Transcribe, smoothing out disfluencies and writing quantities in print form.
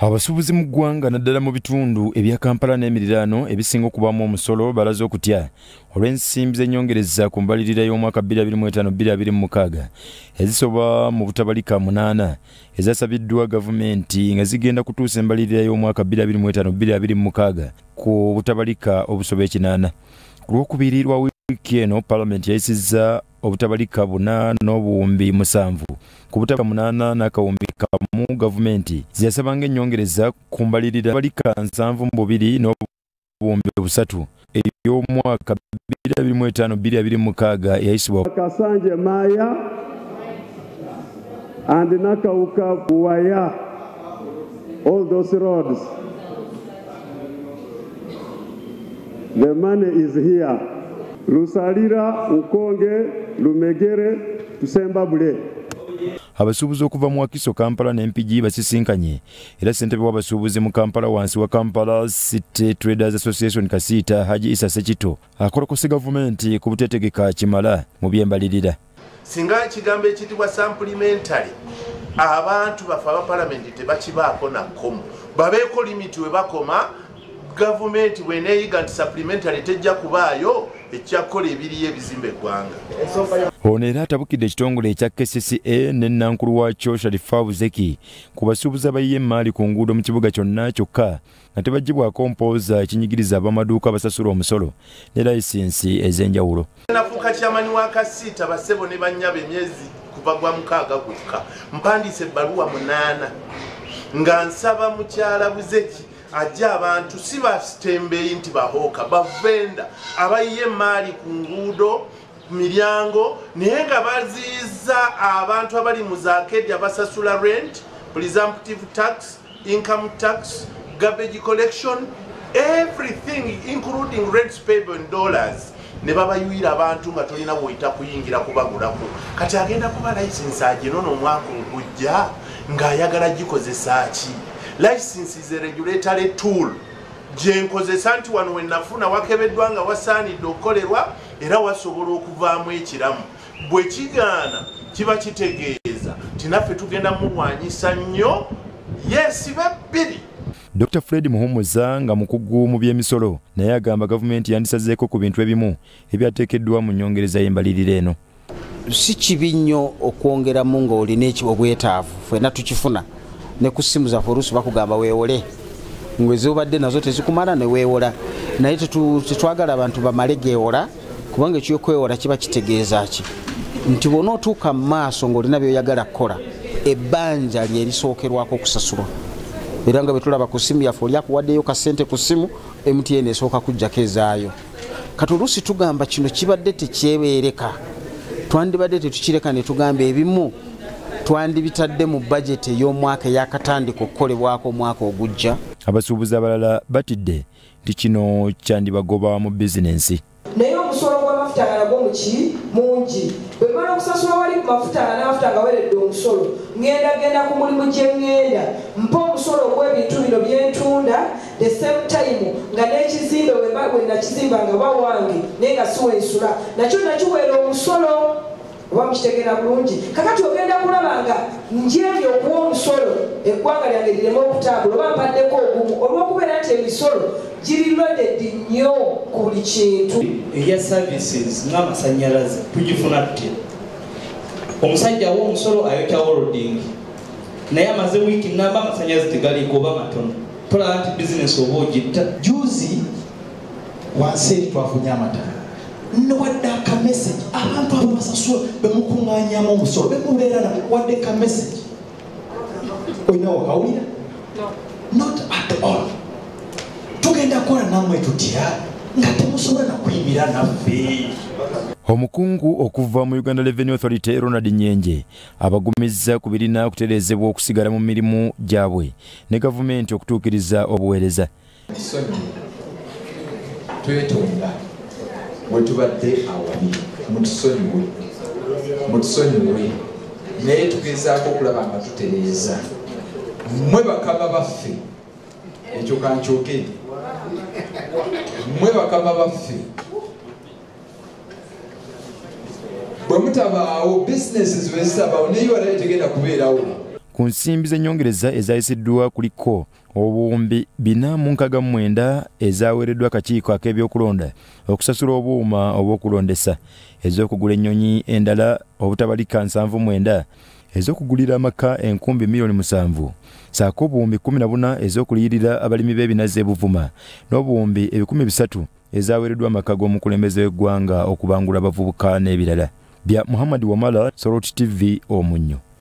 Abasuubuzi mu ggwanga naddala mu bitundu ebya Kampala n'emiriraano ebisinga okubamu omusolo balaze okutya olw'ensimbi z'ennyongereza ku mbalirira y'omwaka 2025-2026 ezisoba mu butabalika 8 ezasabiddwa gavumenti nga zigenda kutuusa embalirira y'omwaka 2025-2026 ku butabalika obusoba 8. Ku lwokubiri lwa wiiki eno Parliament yayisizza obutabalika 4,700 ku butabalika 8 n'akawumbi kamu gavumenti ziyasabanga ennyongereza ku mbalirira balika 7,203 ey'omwaka 2025-2026 eyayisibwa Kasanje Maya and Nakauka Buwaya, all those roads. The money is here. Lusalira, Ukonge, Lumegere, Tusembabule. Abasuubuzi okuva mu Wakiso, Kampala n'Empigi basisinkanye era ssentebe w'abasuubuzi mu Kampala wansi wa Kampala City Traders Association Kasiita Haji Issa Sekito akolokose gavumenti ku buteetegeka kimala mu by'embalirira. Singa ekigambo ekitibwa supplementary abantu bafe aba palamenti tebakibaako nakkomo babeeko limiti we bakoma gavumenti bweneeyiga nti supplementary tejja kubaayo ekyakola ebiriyo ebizimba eggwanga. Ono era atabukidde ekitongole ekya KCCA n'ennankulu waakyo Sharifa Buzeki ku basuubuzi abayiye emmaali ku nguudo mu kibuga kyonna kyokka nga tebaggyibwako mpooza ekinyigiriza ab'amaduuka abasasula omusolo ne layisinsi ez'enjawulo. Nafuuka kyamani wa Kasiita bassebo ne bannyaba emyezi kuva gwa 6 gwokka mpandiise ebbaluwa 8 nga nsaba mukyala Buzeki ajja abantu si basitembeeyi nti bahooka bavenda abayiye emmaali ku nguudo milyango naye nga baziyiza abantu abali mu zaakedi abasasula rent, presumptive tax, income tax, garbage collection, everything including rents payable in dollars. Ne babayuira abantu nga tolina bwoyita kuyingira kubagulako kati agenda kuba license agino n'omwaka ogujja ng'ayagala gikozesa ki. License is a regulatory tool. Jenkozesa nti wano we nafuna wakebeddwa nga wasaanidde okukolerwa era wasobola okuvaamu ekiramu. Bwe kigaana kiba kitegeeza nti naffe tugenda mulwanyisa nnyo yeesibe bbiri. Dr. Fred Muhumuza nga mukugu mu by'emisolo naye agamba gavumenti yandisazeeko ku bintu ebimu ebyateekeddwa mu nnyongereza y'embalirira eno. Si kibi nnyo okwongeramu ng'olina obwetaavu ffenna tukifuna ne ku ssimu zaffe oluusi bakugamba weewole ngwezi obadde nazo tezikumala ne weewola naye tetwagala abantu bamale geewola kubanga ekyokwewola kiba kitegeeza ki nti bw'onootuuka mu maaso ng'olina by'oyagala kukola ebbanja lye lisookerwako okusasulwa era nga bwe tulaba ku ssimu yaffe oli akuwaddeyo ka ssente ku ssimu MTN esooka kujjako ezaayo kati oluusi tugamba kino kibadde tekyebeereka twandibadde tetukireka ne tugamba ebimu twandibitadde mu budget ey'omwaka eyakatandika okukolebwako omwaka ogujja. Abasuubuzi abalala batidde nti kino kyandibagoba mu bizinensi. Naye omusolo gw'amafuta nagwo mungi bwe bamala okusasula wali ku mafuta n'amafuta nga weredde omusolo ngenda ku mulimu gye ngenda mpa omusolo ogw'ebintu bino byentunda the same time nga n'ekizimbe bwe nakizimba nga bawange naye nga siwensula nakyo nakiweera omusolo oba mukitegera bulungi kakati ogenda kulaba nga njeebye okuwa omusolo eggwanga lyange lireme okutambula oba mpaddeko ogumu olw'okubeera nti emisolo giri loaded nnyo ku buli kintu. Eya services ng'amasannyalaze tugifuna tutya omusajja awa omusolo ayokya holding naye amaze wiiki ngamba amasannyalaze tegaliiko oba matono tolaba nti bizinesi oba ogitta. Juzi wansi eri twafunye amatala nwadde aka message abantu abo basasula bemukuŋŋaanyamu omusolo bemubeera wadde ka message olina wakawulira not at all tugenda kukola nammwe tutya nga temusobola nakuyimira naffe. Omukungu okuva mu Uganda Revenue Authority Ronald Nyenje abagumizza ku birina okutereezebwa okusigala mu mirimu gyabwe ne gavumenti okutuukiriza obuweereza. Twetonda bwe tubadde awabi mutusonyiwe naye tugezaako okulaba nga tutereeza mmwe bakama baffe ekyo kankyoke mmwe bakama baffe bwe mutabaawo bizinesi zibe zitabaawo naye walayo tegenda kubeerawo. ku nsimbi z'ennyongereza ezayisiddwa kuliko obuwumbi 469 ezaweereddwa akakiiko ak'ebyokulonda okusasula obuuma obw'okulondesa, ez'okugula ennyonyi endala obutabalika 79, ez'okugulira amaka 7,000,000, saako obuwumbi 14 ez'okuliyirira abalimi b'ebinazi e Buvuma, n'obuwumbi 300,000 ezaweereddwa amaka g'omukulembeze w'eggwanga okubangula abavubuka n'ebirala. Bya Muhammad Wamala, Soroti TV, Omunnyo.